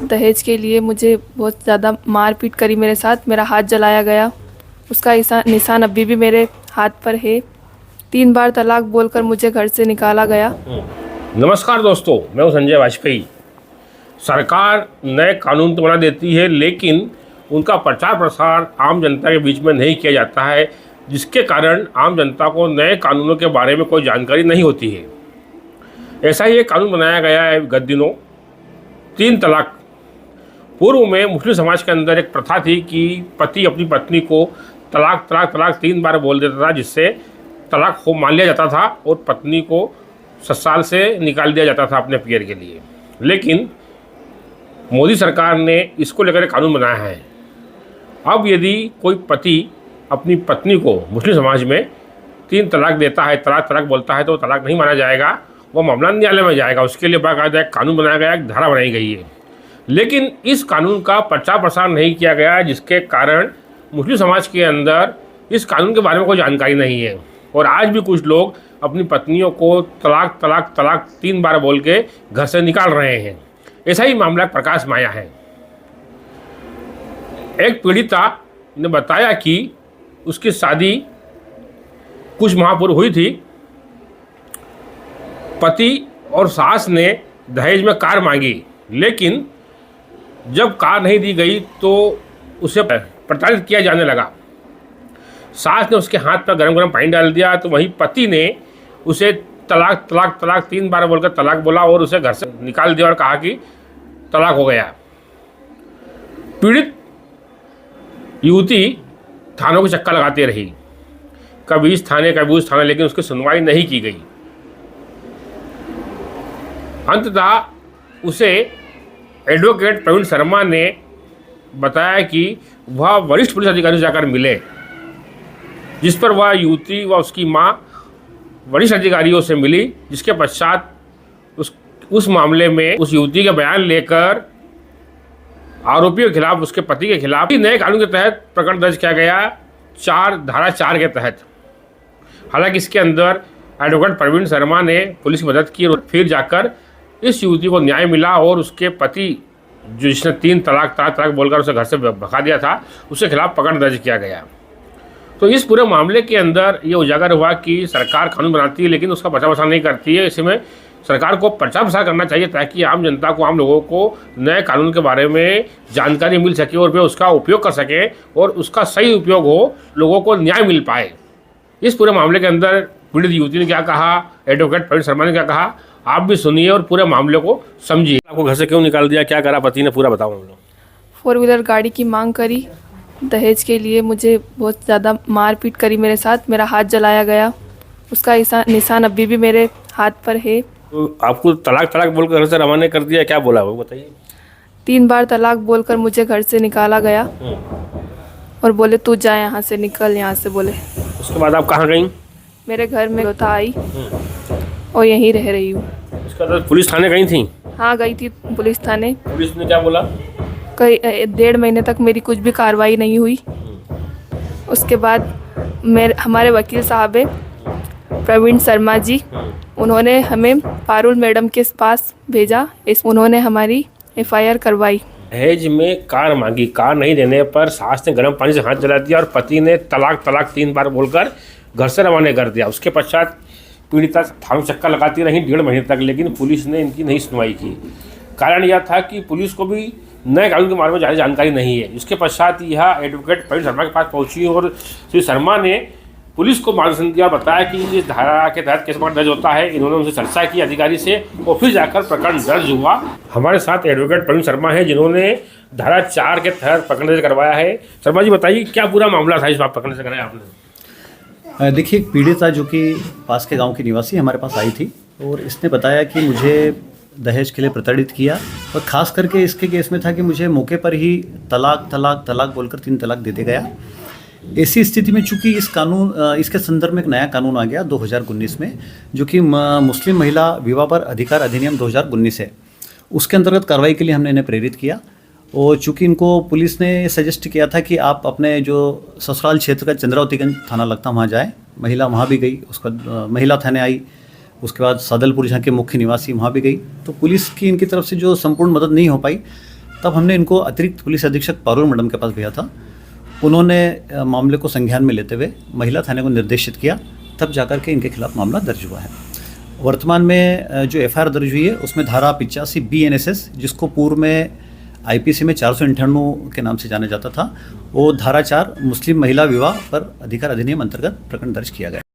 दहेज के लिए मुझे बहुत ज़्यादा मारपीट करी मेरे साथ, मेरा हाथ जलाया गया। उसका निशान अभी भी मेरे हाथ पर है। 3 बार तलाक बोलकर मुझे घर से निकाला गया। नमस्कार दोस्तों, मैं हूं संजय वाजपेयी। सरकार नए कानून तो बना देती है, लेकिन उनका प्रचार प्रसार आम जनता के बीच में नहीं किया जाता है, जिसके कारण आम जनता को नए कानूनों के बारे में कोई जानकारी नहीं होती है। ऐसा ही एक कानून बनाया गया है गत दिनों, 3 तलाक। पूर्व में मुस्लिम समाज के अंदर एक प्रथा थी कि पति अपनी पत्नी को तलाक तलाक तलाक 3 बार बोल देता था, जिससे तलाक को मान लिया जाता था और पत्नी को ससुराल से निकाल दिया जाता था अपने पियर के लिए। लेकिन मोदी सरकार ने इसको लेकर एक कानून बनाया है। अब यदि कोई पति अपनी पत्नी को मुस्लिम समाज में 3 तलाक देता है, तलाक तलाक बोलता है, तो तलाक नहीं माना जाएगा, वह मामला न्यायालय में जाएगा। उसके लिए बाकायदा एक कानून बनाया गया, एक धारा बनाई गई है। लेकिन इस कानून का प्रचार प्रसार नहीं किया गया, जिसके कारण मुस्लिम समाज के अंदर इस कानून के बारे में कोई जानकारी नहीं है। और आज भी कुछ लोग अपनी पत्नियों को तलाक तलाक तलाक 3 बार बोल के घर से निकाल रहे हैं। ऐसा ही मामला प्रकाश में आया है। एक पीड़िता ने बताया कि उसकी शादी कुछ माह पूर्व हुई थी। पति और सास ने दहेज में कार मांगी, लेकिन जब कार नहीं दी गई तो उसे प्रताड़ित किया जाने लगा। सास ने उसके हाथ पर गरम गरम पानी डाल दिया, तो वहीं पति ने उसे तलाक तलाक तलाक 3 बार बोलकर तलाक बोला और उसे घर से निकाल दिया और कहा कि तलाक हो गया। पीड़ित युवती थानों के चक्कर लगाती रही, कभी इस थाने कभी उस थाने, लेकिन उसकी सुनवाई नहीं की गई। अंततः उसे एडवोकेट प्रवीण शर्मा ने बताया कि वह वरिष्ठ पुलिस अधिकारी से जाकर मिले, जिस पर वह युवती व उसकी मां वरिष्ठ अधिकारियों से मिली, जिसके पश्चात उस मामले में उस युवती का बयान लेकर आरोपियों के खिलाफ, उसके पति के खिलाफ नए कानून के तहत प्रकरण दर्ज किया गया, धारा 4 के तहत। हालांकि इसके अंदर एडवोकेट प्रवीण शर्मा ने पुलिस की मदद की और फिर जाकर इस युवती को न्याय मिला और उसके पति, जो जिसने 3 तलाक तलाक बोलकर उसे घर से भगा दिया था, उसके खिलाफ प्रकरण दर्ज किया गया। तो इस पूरे मामले के अंदर ये उजागर हुआ कि सरकार कानून बनाती है, लेकिन उसका प्रचार प्रसार नहीं करती है। इसमें सरकार को प्रचार प्रसार करना चाहिए, ताकि आम जनता को, आम लोगों को नए कानून के बारे में जानकारी मिल सके और वे उसका उपयोग कर सकें और उसका सही उपयोग हो, लोगों को न्याय मिल पाए। इस पूरे मामले के अंदर पीड़ित युवती ने क्या कहा, एडवोकेट प्रवीण शर्मा ने क्या कहा, आप भी सुनिए और पूरे मामले को समझिए। आपको घर से क्यों निकाल दिया, क्या करा पति ने, पूरा बताओ हम लोग। 4 व्हीलर गाड़ी की मांग करी दहेज के लिए, मुझे बहुत ज़्यादा मारपीट करी मेरे साथ, मेरा हाथ जलाया गया। उसका निशान अभी भी मेरे हाथ पर है। तो आपको तलाक तलाक बोलकर घर से रवाना कर दिया, क्या बोला वो बताइए। 3 बार तलाक बोलकर मुझे घर से निकाला गया और बोले तू जा यहाँ से, निकल यहाँ से बोले। उसके बाद आप कहाँ गई? मेरे घर में था आई और यहीं रह रही हूँ। उसके बाद पुलिस थाने गई थी? हाँ गई थी पुलिस थाने। पुलिस ने क्या बोला? कई 1.5 महीने तक मेरी कुछ भी कार्रवाई नहीं हुई। उसके बाद हमारे वकील साहब है प्रवीण शर्मा जी, उन्होंने हमें पारुल मैडम के पास भेजा। उन्होंने हमारी FIR करवाई। दहेज में कार मांगी, कार नहीं देने पर सास ने गर्म पानी से हाथ जला दिया और पति ने तलाक तलाक 3 बार बोलकर घर से रवाना कर दिया। उसके पश्चात पीड़िता थानों चक्कर लगाती रही 1.5 महीने तक, लेकिन पुलिस ने इनकी नहीं सुनवाई की। कारण यह था कि पुलिस को भी नए कानून के बारे में ज़्यादा जानकारी नहीं है। इसके पश्चात यह एडवोकेट प्रवीण शर्मा के पास पहुंची और श्री शर्मा ने पुलिस को मार्गदर्शन दिया, बताया कि इस धारा के तहत कैसे प्रकरण दर्ज होता है। इन्होंने उनसे चर्चा की अधिकारी से और फिर जाकर प्रकरण दर्ज हुआ। हमारे साथ एडवोकेट प्रवीण शर्मा है, जिन्होंने धारा 4 के तहत प्रकरण दर्ज करवाया है। शर्मा जी बताइए, क्या पूरा मामला था इस बार प्रकरण से कराया आपने? देखिए, एक पीड़िता जो कि पास के गांव की निवासी हमारे पास आई थी और इसने बताया कि मुझे दहेज के लिए प्रताड़ित किया और ख़ास करके इसके केस में था कि मुझे मौके पर ही तलाक तलाक तलाक बोलकर 3 तलाक दे दिया गया। ऐसी स्थिति में चूंकि इसके संदर्भ में एक नया कानून आ गया 2019 में, जो कि मुस्लिम महिला विवाह पर अधिकार अधिनियम 2019 है। उसके अंतर्गत कार्रवाई के लिए हमने इन्हें प्रेरित किया और चूंकि इनको पुलिस ने सजेस्ट किया था कि आप अपने जो ससुराल क्षेत्र का चंद्रावतीगंज थाना लगता वहाँ जाएं। महिला वहाँ भी गई, उसका महिला थाने आई, उसके बाद सादलपुर जहाँ के मुख्य निवासी वहाँ भी गई। तो पुलिस की इनकी तरफ से जो संपूर्ण मदद नहीं हो पाई, तब हमने इनको अतिरिक्त पुलिस अधीक्षक पारुल मैडम के पास भेजा था। उन्होंने मामले को संज्ञान में लेते हुए महिला थाने को निर्देशित किया, तब जाकर के इनके खिलाफ मामला दर्ज हुआ है। वर्तमान में जो एफआईआर दर्ज हुई है उसमें धारा 85 BNSS, जिसको पूर्व में IPC में 498 के नाम से जाना जाता था, वो धारा 4 मुस्लिम महिला विवाह पर अधिकार अधिनियम अंतर्गत प्रकरण दर्ज किया गया।